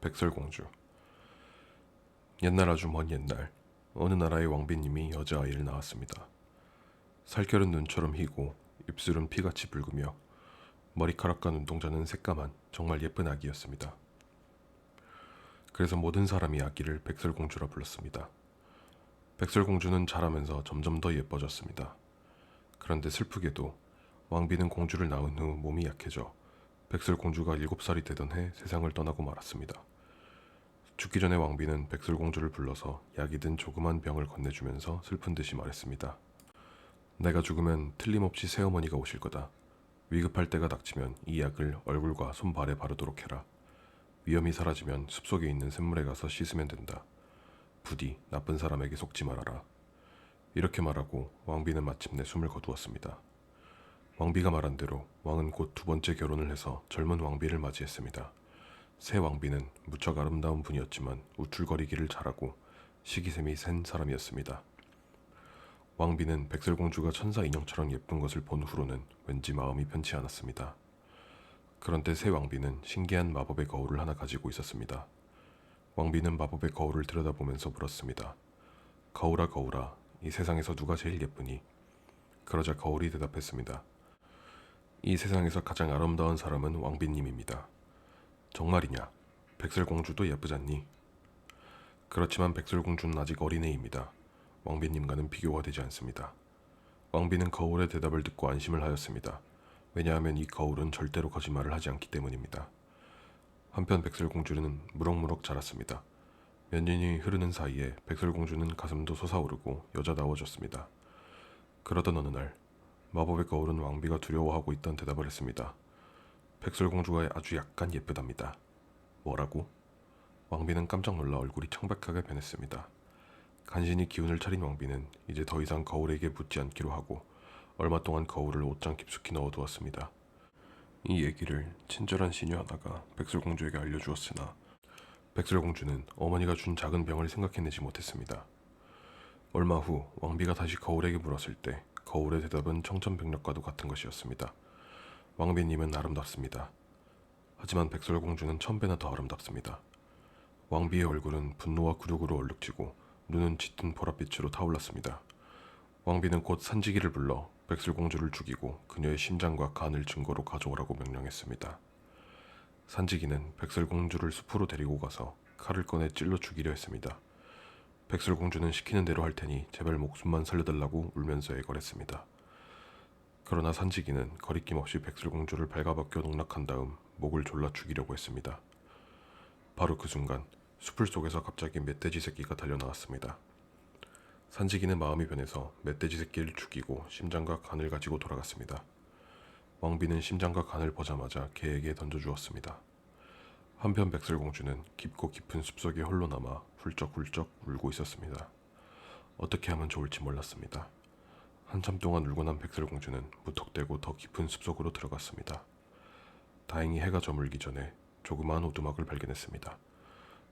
백설공주. 옛날 아주 먼 옛날 어느 나라의 왕비님이 여자아이를 낳았습니다. 살결은 눈처럼 희고 입술은 피같이 붉으며 머리카락과 눈동자는 새까만 정말 예쁜 아기였습니다. 그래서 모든 사람이 아기를 백설공주라 불렀습니다. 백설공주는 자라면서 점점 더 예뻐졌습니다. 그런데 슬프게도 왕비는 공주를 낳은 후 몸이 약해져 백설공주가 7살이 되던 해 세상을 떠나고 말았습니다. 죽기 전에 왕비는 백설공주를 불러서 약이 든 조그만 병을 건네주면서 슬픈 듯이 말했습니다. 내가 죽으면 틀림없이 새어머니가 오실 거다. 위급할 때가 닥치면 이 약을 얼굴과 손발에 바르도록 해라. 위험이 사라지면 숲속에 있는 샘물에 가서 씻으면 된다. 부디 나쁜 사람에게 속지 말아라. 이렇게 말하고 왕비는 마침내 숨을 거두었습니다. 왕비가 말한 대로 왕은 곧 2번째 결혼을 해서 젊은 왕비를 맞이했습니다. 새 왕비는 무척 아름다운 분이었지만 우쭐거리기를 잘하고 시기샘이 센 사람이었습니다. 왕비는 백설공주가 천사 인형처럼 예쁜 것을 본 후로는 왠지 마음이 편치 않았습니다. 그런데 새 왕비는 신기한 마법의 거울을 하나 가지고 있었습니다. 왕비는 마법의 거울을 들여다보면서 물었습니다. 거울아 거울아, 이 세상에서 누가 제일 예쁘니? 그러자 거울이 대답했습니다. 이 세상에서 가장 아름다운 사람은 왕비님입니다. 정말이냐? 백설공주도 예쁘잖니? 그렇지만 백설공주는 아직 어린애입니다. 왕비님과는 비교가 되지 않습니다. 왕비는 거울의 대답을 듣고 안심을 하였습니다. 왜냐하면 이 거울은 절대로 거짓말을 하지 않기 때문입니다. 한편 백설공주는 무럭무럭 자랐습니다. 몇 년이 흐르는 사이에 백설공주는 가슴도 솟아오르고 여자다워졌습니다. 그러던 어느 날 마법의 거울은 왕비가 두려워하고 있던 대답을 했습니다. 백설공주가 아주 약간 예쁘답니다. 뭐라고? 왕비는 깜짝 놀라 얼굴이 청백하게 변했습니다. 간신히 기운을 차린 왕비는 이제 더 이상 거울에게 묻지 않기로 하고 얼마 동안 거울을 옷장 깊숙이 넣어두었습니다. 이 얘기를 친절한 시녀 하나가 백설공주에게 알려주었으나 백설공주는 어머니가 준 작은 병을 생각해내지 못했습니다. 얼마 후 왕비가 다시 거울에게 물었을 때 거울의 대답은 청천벽력과도 같은 것이었습니다. 왕비님은 아름답습니다. 하지만 백설공주는 1000배나 더 아름답습니다. 왕비의 얼굴은 분노와 굴욕으로 얼룩지고 눈은 짙은 보랏빛으로 타올랐습니다. 왕비는 곧 산지기를 불러 백설공주를 죽이고 그녀의 심장과 간을 증거로 가져오라고 명령했습니다. 산지기는 백설공주를 숲으로 데리고 가서 칼을 꺼내 찔러 죽이려 했습니다. 백설공주는 시키는 대로 할 테니 제발 목숨만 살려달라고 울면서 애걸했습니다. 그러나 산지기는 거리낌 없이 백설공주를 발가벗겨 농락한 다음 목을 졸라 죽이려고 했습니다. 바로 그 순간 숲을 속에서 갑자기 멧돼지 새끼가 달려나왔습니다. 산지기는 마음이 변해서 멧돼지 새끼를 죽이고 심장과 간을 가지고 돌아갔습니다. 왕비는 심장과 간을 보자마자 개에게 던져주었습니다. 한편 백설공주는 깊고 깊은 숲속에 홀로 남아 훌쩍훌쩍 울고 있었습니다. 어떻게 하면 좋을지 몰랐습니다. 한참 동안 울고 난 백설공주는 무턱대고 더 깊은 숲속으로 들어갔습니다. 다행히 해가 저물기 전에 조그마한 오두막을 발견했습니다.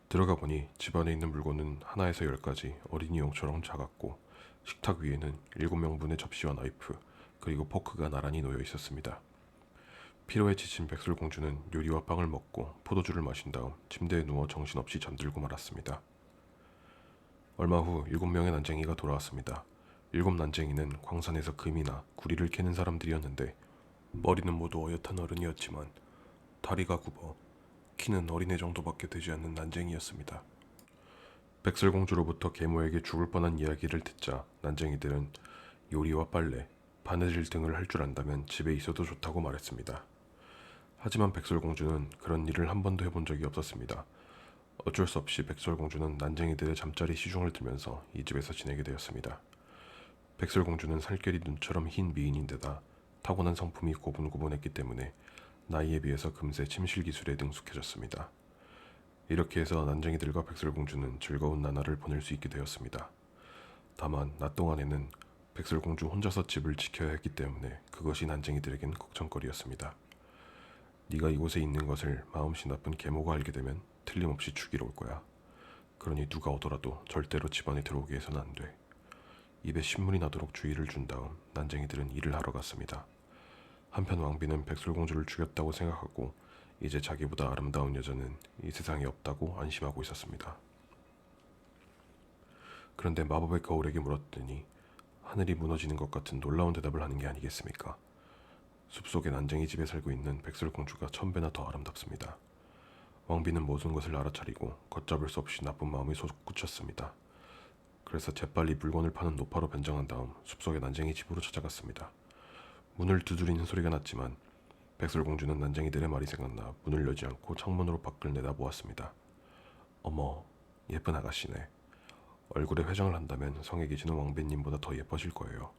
들어가 보니 집안에 있는 물건은 하나에서 10가지 어린이용처럼 작았고 식탁 위에는 7명분의 접시와 나이프 그리고 포크가 나란히 놓여 있었습니다. 피로에 지친 백설공주는 요리와 빵을 먹고 포도주를 마신 다음 침대에 누워 정신없이 잠들고 말았습니다. 얼마 후 7명의 난쟁이가 돌아왔습니다. 7난쟁이는 광산에서 금이나 구리를 캐는 사람들이었는데 머리는 모두 어엿한 어른이었지만 다리가 굽어 키는 어린애 정도밖에 되지 않는 난쟁이였습니다. 백설공주로부터 계모에게 죽을 뻔한 이야기를 듣자 난쟁이들은 요리와 빨래, 바느질 등을 할 줄 안다면 집에 있어도 좋다고 말했습니다. 하지만 백설공주는 그런 일을 한 번도 해본 적이 없었습니다. 어쩔 수 없이 백설공주는 난쟁이들의 잠자리 시중을 들면서 이 집에서 지내게 되었습니다. 백설공주는 살결이 눈처럼 흰 미인인데다 타고난 성품이 고분고분했기 때문에 나이에 비해서 금세 침실 기술에 능숙해졌습니다. 이렇게 해서 난쟁이들과 백설공주는 즐거운 나날을 보낼 수 있게 되었습니다. 다만 낮 동안에는 백설공주 혼자서 집을 지켜야 했기 때문에 그것이 난쟁이들에겐 걱정거리였습니다. 네가 이곳에 있는 것을 마음씨 나쁜 계모가 알게 되면 틀림없이 죽이러 올 거야. 그러니 누가 오더라도 절대로 집안에 들어오게 해서는 안 돼. 입에 신문이 나도록 주의를 준 다음 난쟁이들은 일을 하러 갔습니다. 한편 왕비는 백설공주를 죽였다고 생각하고 이제 자기보다 아름다운 여자는 이 세상에 없다고 안심하고 있었습니다. 그런데 마법의 거울에게 물었더니 하늘이 무너지는 것 같은 놀라운 대답을 하는 게 아니겠습니까? 숲속의 난쟁이 집에 살고 있는 백설공주가 1000배나 더 아름답습니다. 왕비는 모든 것을 알아차리고 걷잡을 수 없이 나쁜 마음이 솟구쳤습니다. 그래서 재빨리 물건을 파는 노파로 변장한 다음 숲속의 난쟁이 집으로 찾아갔습니다. 문을 두드리는 소리가 났지만 백설공주는 난쟁이들의 말이 생각나 문을 열지 않고 창문으로 밖을 내다보았습니다. 어머, 예쁜 아가씨네. 얼굴에 회장을 한다면 성에 계시는 왕비님보다 더 예뻐질 거예요.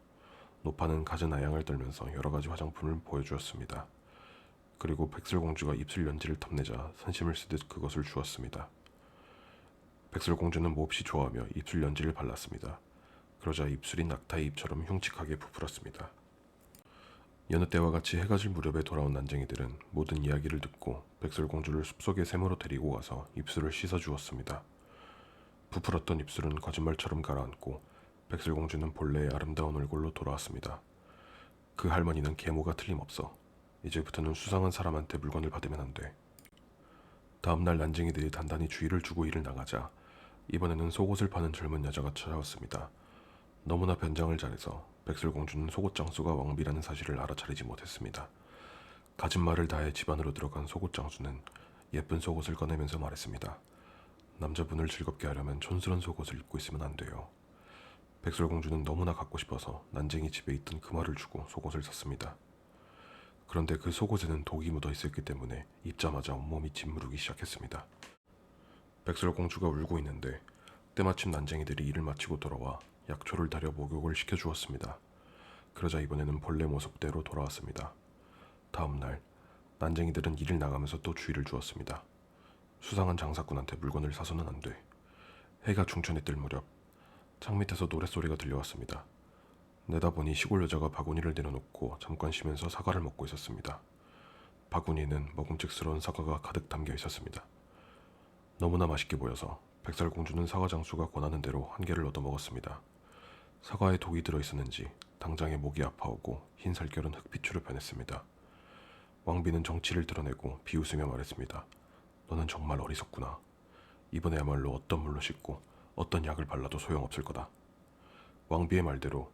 노파는 갖은 아양을 떨면서 여러 가지 화장품을 보여주었습니다. 그리고 백설공주가 입술 연지를 탐내자 선심을 쓰듯 그것을 주었습니다. 백설공주는 몹시 좋아하며 입술 연지를 발랐습니다. 그러자 입술이 낙타의 입처럼 흉측하게 부풀었습니다. 여느 때와 같이 해가 질 무렵에 돌아온 난쟁이들은 모든 이야기를 듣고 백설공주를 숲속의 샘으로 데리고 가서 입술을 씻어주었습니다. 부풀었던 입술은 거짓말처럼 가라앉고 백설공주는 본래의 아름다운 얼굴로 돌아왔습니다. 그 할머니는 계모가 틀림없어. 이제부터는 수상한 사람한테 물건을 받으면 안 돼. 다음날 난쟁이들이 단단히 주의를 주고 일을 나가자 이번에는 속옷을 파는 젊은 여자가 찾아왔습니다. 너무나 변장을 잘해서 백설공주는 속옷 장수가 왕비라는 사실을 알아차리지 못했습니다. 가진 말을 다해 집 안으로 들어간 속옷 장수는 예쁜 속옷을 꺼내면서 말했습니다. 남자분을 즐겁게 하려면 촌스러운 속옷을 입고 있으면 안 돼요. 백설공주는 너무나 갖고 싶어서 난쟁이 집에 있던 금화를 주고 속옷을 샀습니다. 그런데 그 속옷에는 독이 묻어 있었기 때문에 입자마자 온몸이 짓무르기 시작했습니다. 백설공주가 울고 있는데 때마침 난쟁이들이 일을 마치고 돌아와 약초를 달여 목욕을 시켜주었습니다. 그러자 이번에는 본래 모습대로 돌아왔습니다. 다음날 난쟁이들은 일을 나가면서 또 주의를 주었습니다. 수상한 장사꾼한테 물건을 사서는 안 돼. 해가 중천에 뜰 무렵 창 밑에서 노랫소리가 들려왔습니다. 내다보니 시골 여자가 바구니를 내려놓고 잠깐 쉬면서 사과를 먹고 있었습니다. 바구니에는 먹음직스러운 사과가 가득 담겨 있었습니다. 너무나 맛있게 보여서 백설공주는 사과 장수가 권하는 대로 한 개를 얻어 먹었습니다. 사과에 독이 들어있었는지 당장에 목이 아파오고 흰 살결은 흑빛으로 변했습니다. 왕비는 정치를 드러내고 비웃으며 말했습니다. 너는 정말 어리석구나. 이번에야말로 어떤 물로 씻고 어떤 약을 발라도 소용없을 거다. 왕비의 말대로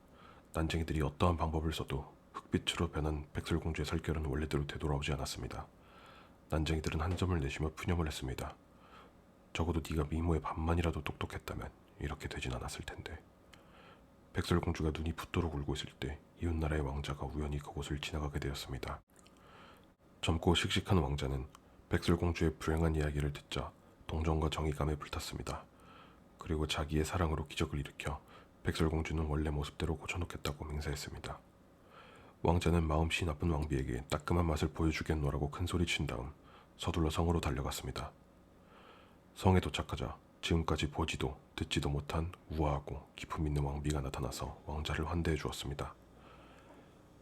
난쟁이들이 어떠한 방법을 써도 흑빛으로 변한 백설공주의 살결은 원래대로 되돌아오지 않았습니다. 난쟁이들은 한 점을 내쉬며 푸념을 했습니다. 적어도 네가 미모의 반만이라도 똑똑했다면 이렇게 되진 않았을 텐데. 백설공주가 눈이 붓도록 울고 있을 때 이웃나라의 왕자가 우연히 그곳을 지나가게 되었습니다. 젊고 씩씩한 왕자는 백설공주의 불행한 이야기를 듣자 동정과 정의감에 불탔습니다. 그리고 자기의 사랑으로 기적을 일으켜 백설공주는 원래 모습대로 고쳐놓겠다고 맹세했습니다. 왕자는 마음씨 나쁜 왕비에게 따끔한 맛을 보여주겠노라고 큰소리친 다음 서둘러 성으로 달려갔습니다. 성에 도착하자 지금까지 보지도 듣지도 못한 우아하고 기품 있는 왕비가 나타나서 왕자를 환대해 주었습니다.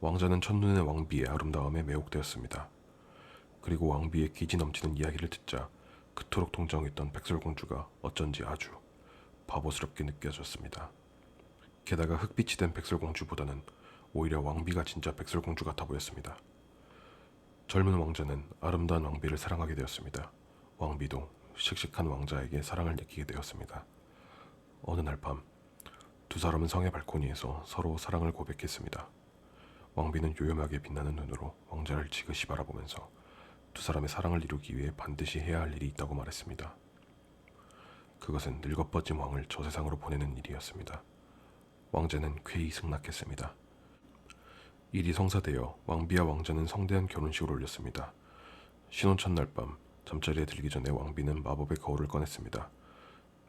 왕자는 첫눈의 왕비의 아름다움에 매혹되었습니다. 그리고 왕비의 기지 넘치는 이야기를 듣자 그토록 동정했던 백설공주가 어쩐지 아주 바보스럽게 느껴졌습니다. 게다가 흑빛이 된 백설공주보다는 오히려 왕비가 진짜 백설공주 같아 보였습니다. 젊은 왕자는 아름다운 왕비를 사랑하게 되었습니다. 왕비도 씩씩한 왕자에게 사랑을 느끼게 되었습니다. 어느 날 밤, 두 사람은 성의 발코니에서 서로 사랑을 고백했습니다. 왕비는 요염하게 빛나는 눈으로 왕자를 지그시 바라보면서 두 사람의 사랑을 이루기 위해 반드시 해야 할 일이 있다고 말했습니다. 그것은 늙어뻗진 왕을 저 세상으로 보내는 일이었습니다. 왕자는 쾌히 승낙했습니다. 일이 성사되어 왕비와 왕자는 성대한 결혼식을 올렸습니다. 신혼 첫날 밤 잠자리에 들기 전에 왕비는 마법의 거울을 꺼냈습니다.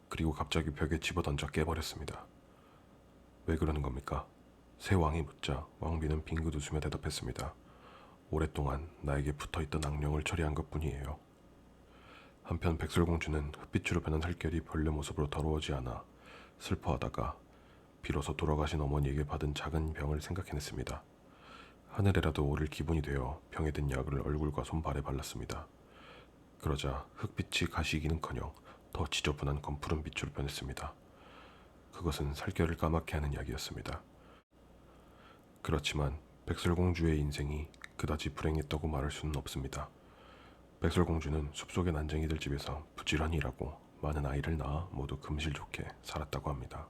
그리고 갑자기 벽에 집어던져 깨버렸습니다. 왜 그러는 겁니까? 새 왕이 묻자 왕비는 빙긋 웃으며 대답했습니다. 오랫동안 나에게 붙어있던 악령을 처리한 것뿐이에요. 한편 백설공주는 흑빛으로 변한 살결이 본래 모습으로 더러워지 않아 슬퍼하다가 비로소 돌아가신 어머니에게 받은 작은 병을 생각해냈습니다. 하늘에라도 오를 기분이 되어 병에 든 약을 얼굴과 손발에 발랐습니다. 그러자 흑빛이 가시기는커녕 더 지저분한 검푸른 빛으로 변했습니다. 그것은 살결을 까맣게 하는 약이었습니다. 그렇지만 백설공주의 인생이 그다지 불행했다고 말할 수는 없습니다. 백설공주는 숲속의 난쟁이들 집에서 부지런히 일하고 많은 아이를 낳아 모두 금실 좋게 살았다고 합니다.